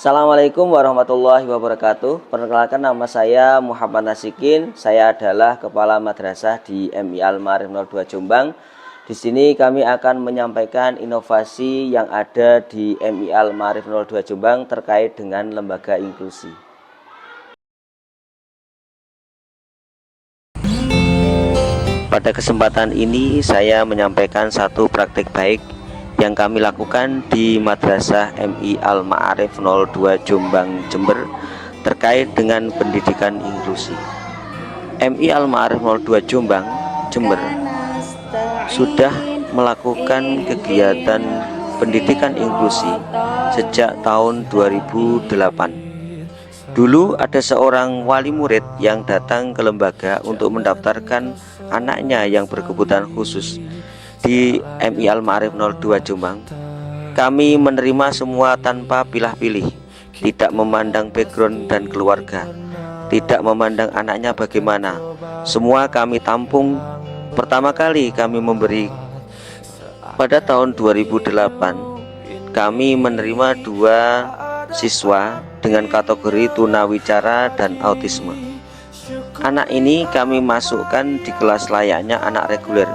Assalamualaikum warahmatullahi wabarakatuh. Perkenalkan, nama saya Muhammad Nasikin. Saya adalah Kepala Madrasah di MI Al-Ma'arif 02 Jombang. Di sini kami akan menyampaikan inovasi yang ada di MI Al-Ma'arif 02 Jombang terkait dengan lembaga inklusi. Pada kesempatan ini saya menyampaikan satu praktik baik yang kami lakukan di Madrasah MI Al-Ma'arif 02 Jombang, Jember terkait dengan pendidikan inklusi. MI Al-Ma'arif 02 Jombang, Jember sudah melakukan kegiatan pendidikan inklusi sejak tahun 2008. Dulu ada seorang wali murid yang datang ke lembaga untuk mendaftarkan anaknya yang berkebutuhan khusus di MI Al-Ma'arif 02 Jombang. Kami menerima semua tanpa pilih-pilih, tidak memandang background dan keluarga, tidak memandang anaknya bagaimana. Semua kami tampung. Pertama kali kami memberi pada tahun 2008, kami menerima 2 siswa dengan kategori tunawicara dan autisme. Anak ini kami masukkan di kelas layaknya anak reguler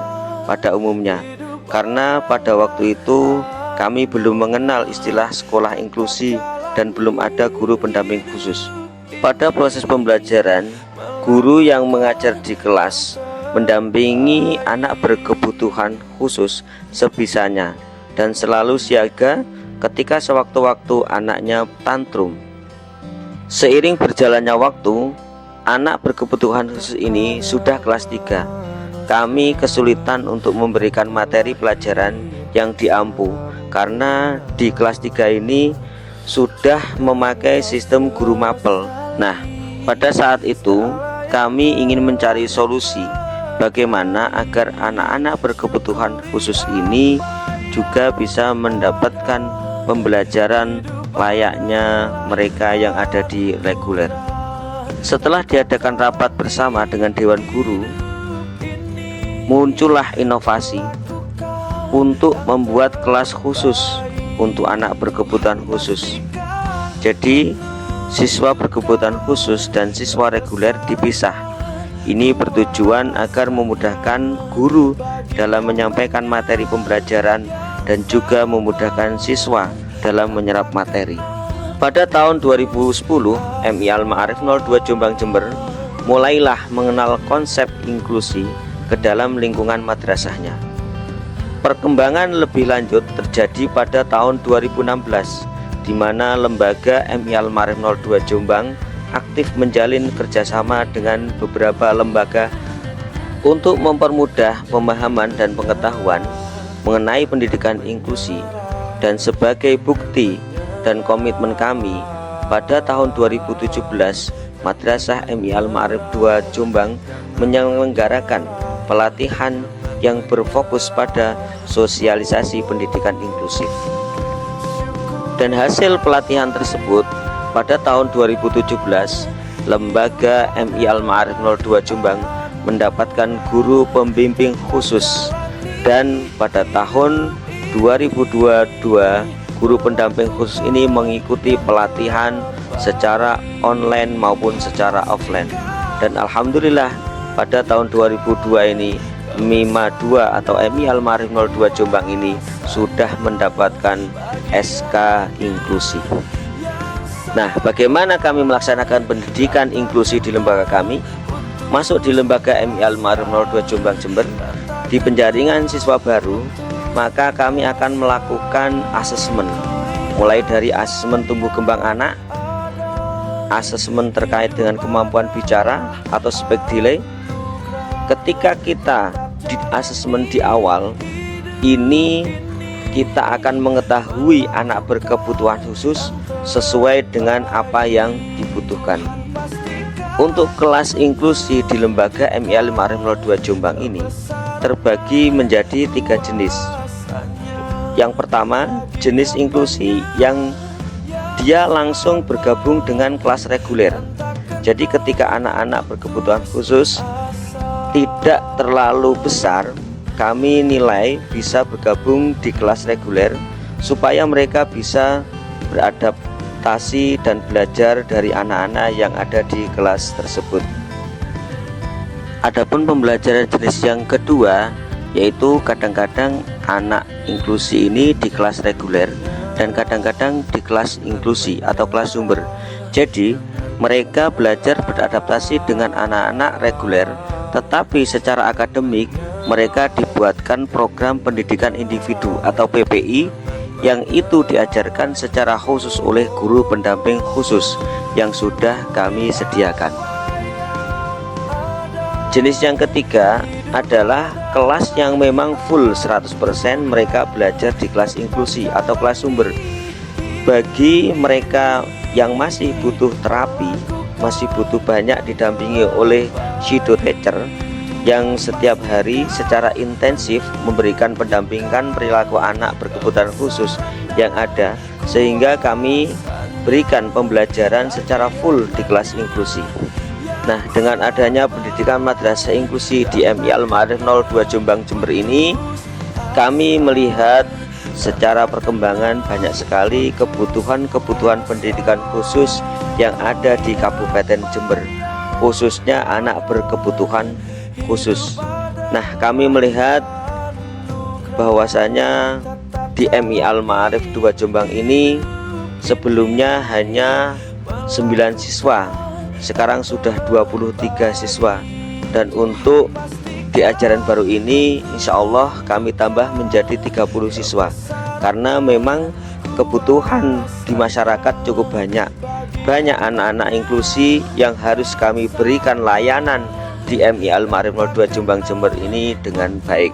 pada umumnya, karena pada waktu itu kami belum mengenal istilah sekolah inklusi dan belum ada guru pendamping khusus. Pada proses pembelajaran, guru yang mengajar di kelas mendampingi anak berkebutuhan khusus sebisanya dan selalu siaga ketika sewaktu-waktu anaknya tantrum. Seiring berjalannya waktu, anak berkebutuhan khusus ini sudah kelas 3. Kami kesulitan untuk memberikan materi pelajaran yang diampu karena di kelas 3 ini sudah memakai sistem guru mapel. Nah, pada saat itu kami ingin mencari solusi bagaimana agar anak-anak berkebutuhan khusus ini juga bisa mendapatkan pembelajaran layaknya mereka yang ada di reguler. Setelah diadakan rapat bersama dengan Dewan Guru, muncullah inovasi untuk membuat kelas khusus untuk anak berkebutuhan khusus. Jadi siswa berkebutuhan khusus dan siswa reguler dipisah. Ini bertujuan agar memudahkan guru dalam menyampaikan materi pembelajaran dan juga memudahkan siswa dalam menyerap materi. Pada tahun 2010, MI Al-Ma'arif 02 Jombang, Jember mulailah mengenal konsep inklusi ke dalam lingkungan madrasahnya. Perkembangan lebih lanjut terjadi pada tahun 2016, di mana lembaga MI Al-Ma'arif 02 Jombang aktif menjalin kerjasama dengan beberapa lembaga untuk mempermudah pemahaman dan pengetahuan mengenai pendidikan inklusi. Dan sebagai bukti dan komitmen kami, pada tahun 2017 Madrasah MI Al-Ma'arif 2 Jombang menyelenggarakan pelatihan yang berfokus pada sosialisasi pendidikan inklusif. Dan hasil pelatihan tersebut, pada tahun 2017 lembaga MI Al-Ma'arif 02 Jombang mendapatkan guru pembimbing khusus, dan pada tahun 2022 guru pendamping khusus ini mengikuti pelatihan secara online maupun secara offline. Dan alhamdulillah pada tahun 2002 ini MIMA 2 atau MI Al-Ma'arif 02 Jombang ini sudah mendapatkan SK inklusi. Nah, bagaimana kami melaksanakan pendidikan inklusi di lembaga kami? Masuk di lembaga MI Al-Ma'arif 02 Jombang, Jember, di penjaringan siswa baru, maka kami akan melakukan asesmen, mulai dari asesmen tumbuh kembang anak, asesmen terkait dengan kemampuan bicara atau speak delay. Ketika kita di asesmen di awal ini, kita akan mengetahui anak berkebutuhan khusus sesuai dengan apa yang dibutuhkan. Untuk kelas inklusi di lembaga MI Al-Ma'arif 02 Jombang ini terbagi menjadi 3 jenis. Yang pertama, jenis inklusi yang dia langsung bergabung dengan kelas reguler. Jadi ketika anak-anak berkebutuhan khusus tidak terlalu besar, kami nilai bisa bergabung di kelas reguler supaya mereka bisa beradaptasi dan belajar dari anak-anak yang ada di kelas tersebut. Adapun pembelajaran jenis yang kedua, yaitu kadang-kadang anak inklusi ini di kelas reguler dan kadang-kadang di kelas inklusi atau kelas sumber. Jadi mereka belajar beradaptasi dengan anak-anak reguler, tetapi secara akademik mereka dibuatkan program pendidikan individu atau PPI, yang itu diajarkan secara khusus oleh guru pendamping khusus yang sudah kami sediakan. Jenis yang ketiga adalah kelas yang memang full 100% mereka belajar di kelas inklusi atau kelas sumber. Bagi mereka yang masih butuh terapi, masih butuh banyak didampingi oleh shadow teacher yang setiap hari secara intensif memberikan pendampingan perilaku anak berkebutuhan khusus yang ada, sehingga kami berikan pembelajaran secara full di kelas inklusi. Nah, dengan adanya pendidikan madrasah inklusi di MI Al-Ma'arif 02 Jombang Jember ini, kami melihat secara perkembangan banyak sekali kebutuhan pendidikan khusus yang ada di Kabupaten Jember, khususnya anak berkebutuhan khusus. Nah, kami melihat bahwasanya di MI Al-Ma'arif 2 Jombang ini sebelumnya hanya 9 siswa, sekarang sudah 23 siswa, dan untuk di ajaran baru ini insya Allah kami tambah menjadi 30 siswa, karena memang kebutuhan di masyarakat cukup banyak anak-anak inklusi yang harus kami berikan layanan di MI Al-Ma'arif 02 Jombang Jember ini dengan baik.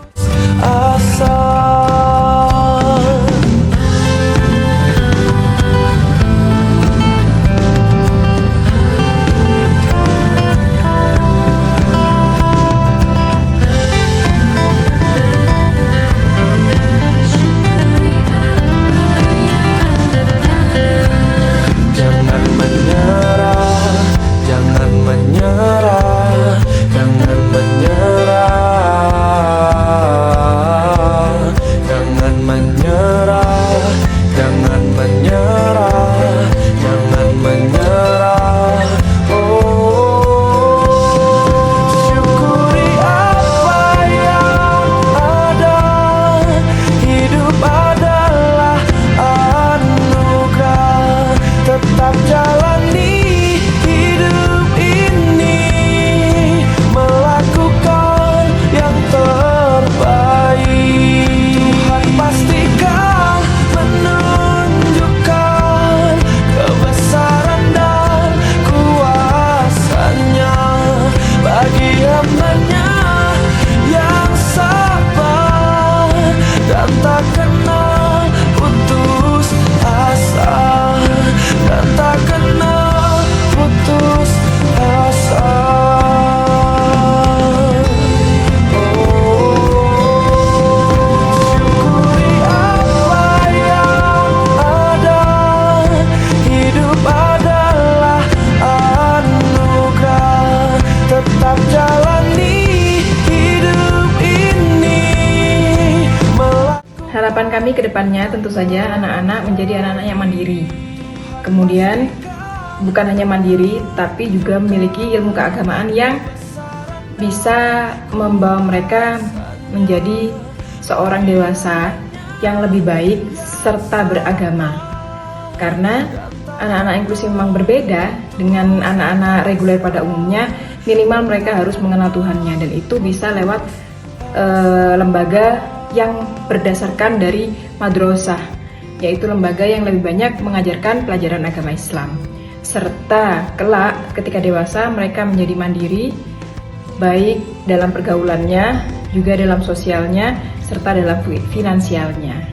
Harapan kami ke depannya tentu saja anak-anak menjadi anak-anak yang mandiri. Kemudian bukan hanya mandiri, tapi juga memiliki ilmu keagamaan yang bisa membawa mereka menjadi seorang dewasa yang lebih baik serta beragama. Karena anak-anak inklusi memang berbeda dengan anak-anak reguler pada umumnya. Minimal mereka harus mengenal Tuhannya, dan itu bisa lewat lembaga yang berdasarkan dari madrasah, yaitu lembaga yang lebih banyak mengajarkan pelajaran agama Islam. Serta kelak ketika dewasa mereka menjadi mandiri, baik dalam pergaulannya, juga dalam sosialnya, serta dalam finansialnya.